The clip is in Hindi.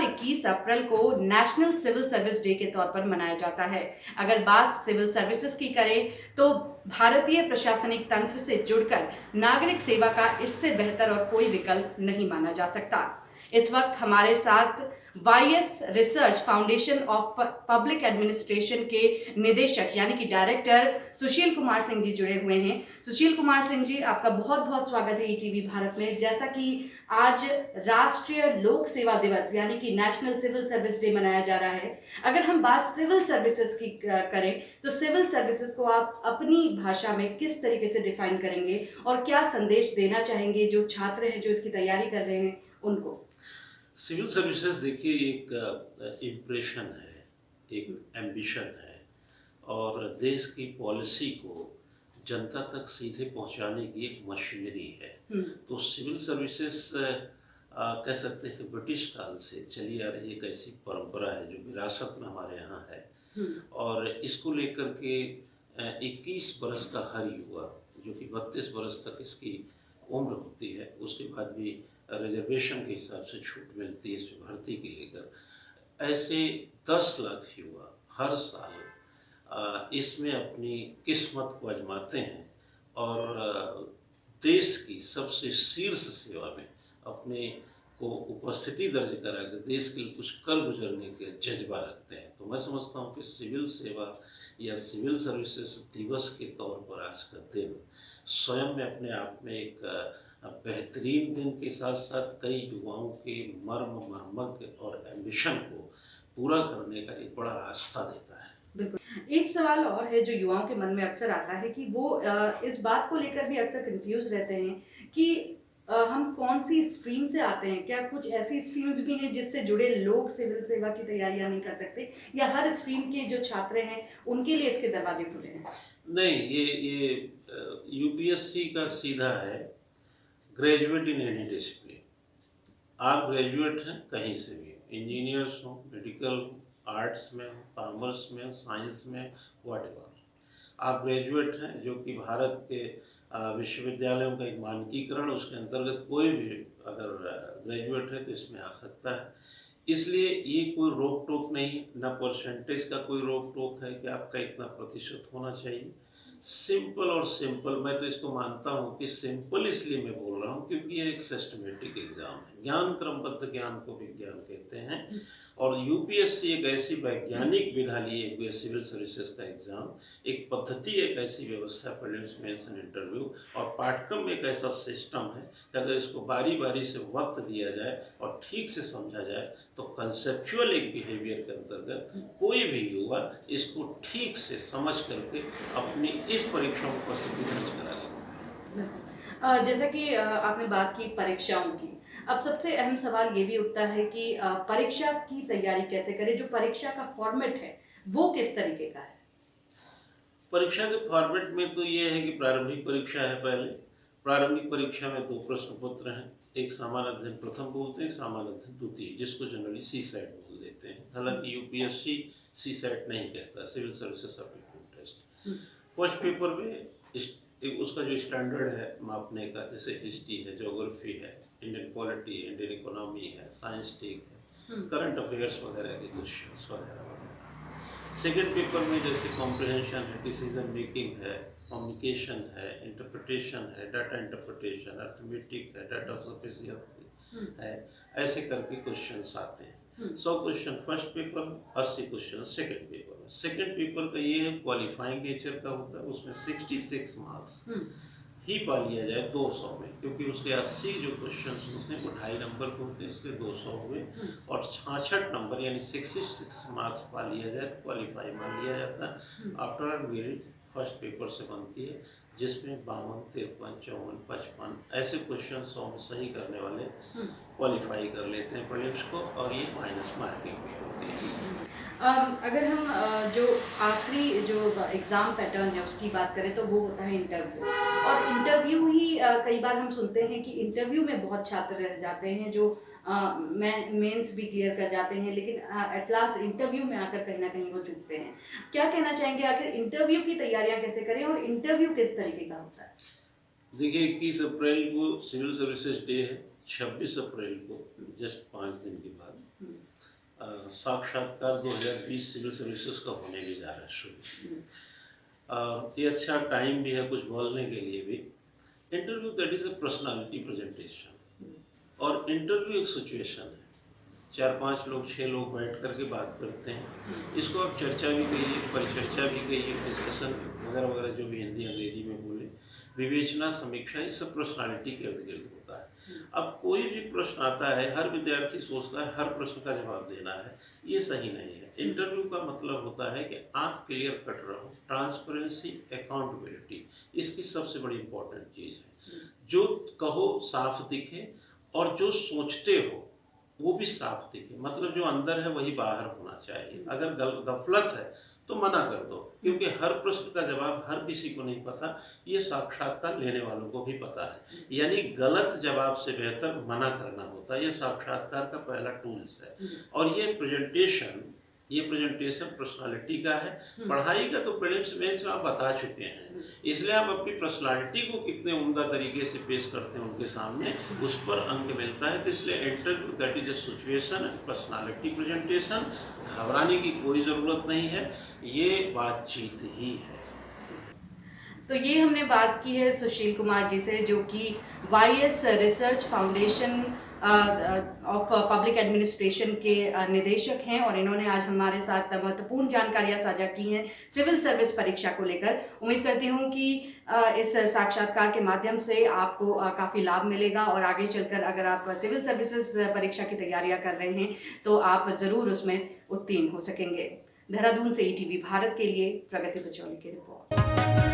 साल 21 अप्रैल को नेशनल सिविल सर्विस डे के तौर पर मनाया जाता है। अगर बात सिविल सर्विसेज की करें तो भारतीय प्रशासनिक तंत्र से जुड़कर नागरिक सेवा का इससे बेहतर और कोई विकल्प नहीं माना जा सकता। इस वक्त हमारे साथ YS research foundation of public administration के निदेशक यानी कि डायरेक्टर सुशील कुमार सिंह जी जुड़े हुए हैं। सुशील कुमार सिंह जी, आपका बहुत बहुत स्वागत है ईटीवी भारत में। जैसा कि आज राष्ट्रीय लोक सेवा दिवस यानी कि नेशनल सिविल सर्विस डे मनाया जा रहा है, अगर हम बात सिविल सर्विसेज की करें तो सिविल सर्विसेज को आप अपनी भाषा में किस तरीके से डिफाइन करेंगे और क्या संदेश देना चाहेंगे जो छात्र हैं जो इसकी तैयारी कर रहे हैं उनको? सिविल सर्विसेज देखिए एक इम्प्रेशन है, एक एम्बिशन है और देश की पॉलिसी को जनता तक सीधे पहुंचाने की एक मशीनरी है। तो सिविल सर्विसेज कह सकते हैं कि ब्रिटिश काल से चली आ रही एक ऐसी परंपरा है जो विरासत में हमारे यहाँ है और इसको लेकर के 21 बरस का हर युवा जो कि 32 बरस तक इसकी उम्र होती है, उसके बाद भी रिजर्वेशन के हिसाब से छूट मिलती है इसमें भर्ती के लेकर, ऐसे 10 लाख युवा हर साल इसमें अपनी किस्मत को आजमाते हैं और देश की सबसे शीर्ष सेवा में अपने को उपस्थिति दर्ज करा के देश के लिए कुछ कर गुजरने के जज्बा रखते हैं। तो मैं समझता हूँ कि सिविल सेवा या सिविल सर्विसेज दिवस के तौर पर आज का दिन स्वयं में अपने आप में एक बेहतरीन दिन के साथ साथ कई युवाओं के मर्म मर्मज्ञ और एम्बिशन को पूरा करने का एक बड़ा रास्ता देता है। बिल्कुल। एक सवाल और है जो युवाओं के मन में अक्सर आता है कि वो इस बात को लेकर भी अक्सर कंफ्यूज रहते हैं कि हम कौन सी स्ट्रीम से आते हैं। क्या कुछ ऐसी स्ट्रीम्स भी हैं जिससे जुड़े लोग सिविल सेवा की तैयारियां नहीं कर सकते, या हर स्ट्रीम के जो छात्र हैं उनके लिए इसके दरवाजे खुले हैं? नहीं, ये यूपीएससी का सीधा है, ग्रेजुएट इन एनी डिसिप्लिन। आप ग्रेजुएट हैं कहीं से भी, इंजीनियर्स हो, मेडिकल हो, आर्ट्स में हो, कॉमर्स में हो, साइंस में, व्हाटएवर आप ग्रेजुएट हैं, जो कि भारत के विश्वविद्यालयों का एक मानकीकरण, उसके अंतर्गत कोई भी अगर ग्रेजुएट है तो इसमें आ सकता है। इसलिए ये कोई रोक टोक नहीं, ना परसेंटेज का कोई रोक टोक है कि आपका इतना प्रतिशत होना चाहिए। सिंपल और सिंपल, मैं तो इसको मानता हूँ कि सिंपल इसलिए मैं बोल रहा हूँ क्योंकि ये एक सिस्टमेटिक एग्जाम है। ज्ञान क्रमबद्ध ज्ञान को विज्ञान कहते हैं और यूपीएससी एक ऐसी वैज्ञानिक विधा लिए हुए सिविल सर्विसेज का एग्जाम, एक पद्धति, एक ऐसी व्यवस्था, प्रीलिम्स मेंस एंड इंटरव्यू और पाठ्यक्रम एक ऐसा सिस्टम है कि अगर इसको बारी बारी से वक्त दिया जाए और ठीक से समझा जाए तो कंसेप्चुअल एक बिहेवियर के अंतर्गत कोई भी युवा इसको ठीक से समझ करके अपनी इस परीक्षा में उपस्थिति दर्ज करा सकते हैं। जैसा कि आपने बात की परीक्षाओं की, अब सबसे अहम सवाल ये भी उठता है कि परीक्षा की तैयारी कैसे करें, जो परीक्षा का फॉर्मेट है वो किस तरीके का है? परीक्षा के फॉर्मेट में तो ये है कि प्रारंभिक परीक्षा है। पहले प्रारंभिक परीक्षा में 2 प्रश्न पत्र हैं, एक सामान्य अध्ययन प्रथम बोलते हैं, सामान्य अध्ययन द्वितीय, जिसको जनरली सी सेट बोल देते हैं। हालांकि यूपीएससी सी सेट नहीं कहता, civil services aptitude test. First paper में उसका जो स्टैंडर्ड है मापने का, जैसे हिस्ट्री है, ज्योग्राफी है, इंडियन पॉलिटी, इंडियन इकोनॉमी है, साइंस टेक है, करंट अफेयर्स वगैरह के क्वेश्चंस वगैरह वगैरह। सेकेंड पेपर में जैसे कॉम्प्रिहेंशन है, डिसीजन मेकिंग है, कम्युनिकेशन है, इंटरप्रिटेशन है, डाटा इंटरप्रिटेशन, अर्थमेटिक है, डाटा सफिशिएंसी है, ऐसे करके क्वेश्चंस आते हैं। 100 question first paper, 80 question second paper में। सेकंड पेपर का ये है क्वालिफाइंग नेचर का होता है, उसमें 66 मार्क्स ही पा लिया जाए 200 में, क्योंकि उसके 80 जो क्वेश्चंस होते हैं वो 2.5 नंबर के होते हैं, इसलिए 200 हुए और 66 नंबर यानी 66 मार्क्स पा लिया जाए तो क्वालिफाई मान लिया जाता है। आफ्टर मेरिट फर्स्ट पेपर से बनती है, जिसमें 52, 53, 54, 55 ऐसे क्वेश्चन 100 में सही करने वाले क्वालिफाई कर लेते हैं प्रीलिम्स को, और ये माइनस मार्किंग भी होती है। अगर हम जो आखिरी जो एग्ज़ाम पैटर्न है उसकी बात करें तो वो होता है इंटरव्यू, और इंटरव्यू ही कई बार हम सुनते हैं कि इंटरव्यू में बहुत छात्र रह जाते हैं जो मेंस भी क्लियर कर जाते हैं, लेकिन एट लास्ट इंटरव्यू में आकर कहीं ना कहीं वो चूकते हैं। क्या कहना चाहेंगे, आखिर इंटरव्यू की तैयारियां कैसे करें और इंटरव्यू किस तरीके का होता है? देखिए 21 अप्रैल को सिविल सर्विसेज डे है, 26 अप्रैल को जस्ट 5 दिन के बाद साक्षात्कार 2020 सिविल सर्विसेज का होने भी जा रहा है शुरू। ये अच्छा टाइम भी है कुछ बोलने के लिए भी। Interview that is a personality presentation, और इंटरव्यू एक सिचुएशन है, 4-5 लोग 6 लोग बैठ करके बात करते हैं। इसको आप चर्चा भी कहिए, परिचर्चा भी कहिए, डिस्कशन वगैरह वगैरह जो भी हिंदी अंग्रेजी में बोले, विवेचना, समीक्षा, ये सब पर्सनालिटी के इर्द गिर्द होता है। अब कोई भी प्रश्न आता है, हर विद्यार्थी सोचता है हर प्रश्न का जवाब देना है, ये सही नहीं है। इंटरव्यू का मतलब होता है कि आप क्लियर कट रहो, ट्रांसपेरेंसी, अकाउंटेबिलिटी, इसकी सबसे बड़ी इंपॉर्टेंट चीज़ है। जो कहो साफ दिखे, और जो सोचते हो वो भी साफ दिखे, मतलब जो अंदर है वही बाहर होना चाहिए। अगर गफलत है तो मना कर दो, क्योंकि हर प्रश्न का जवाब हर किसी को नहीं पता, ये साक्षात्कार लेने वालों को भी पता है। यानी गलत जवाब से बेहतर मना करना होता है, ये साक्षात्कार का पहला टूल्स है। और ये प्रेजेंटेशन पर्सनालिटी का है। पढ़ाई का तो प्रीलिम्स मेंस में आप बता चुके हैं, इसलिए आप अपनी पर्सनालिटी को कितने उम्दा तरीके से पेश करते हैं उनके सामने, उस पर अंक मिलता है। तो इसलिए interview that is a situation and personality presentation, घबराने की कोई ज़रूरत नहीं है, ये बातचीत ही है। तो ये हमने बात की है सुशील कुमार जी से, जो कि YS research foundation of public administration के निदेशक हैं, और इन्होंने आज हमारे साथ महत्वपूर्ण जानकारियां साझा की हैं सिविल सर्विस परीक्षा को लेकर। उम्मीद करती हूं कि इस साक्षात्कार के माध्यम से आपको काफ़ी लाभ मिलेगा, और आगे चलकर अगर आप सिविल सर्विसेज परीक्षा की तैयारियां कर रहे हैं तो आप ज़रूर उसमें उत्तीर्ण हो सकेंगे। देहरादून से ETV भारत के लिए प्रगति बचौली की रिपोर्ट।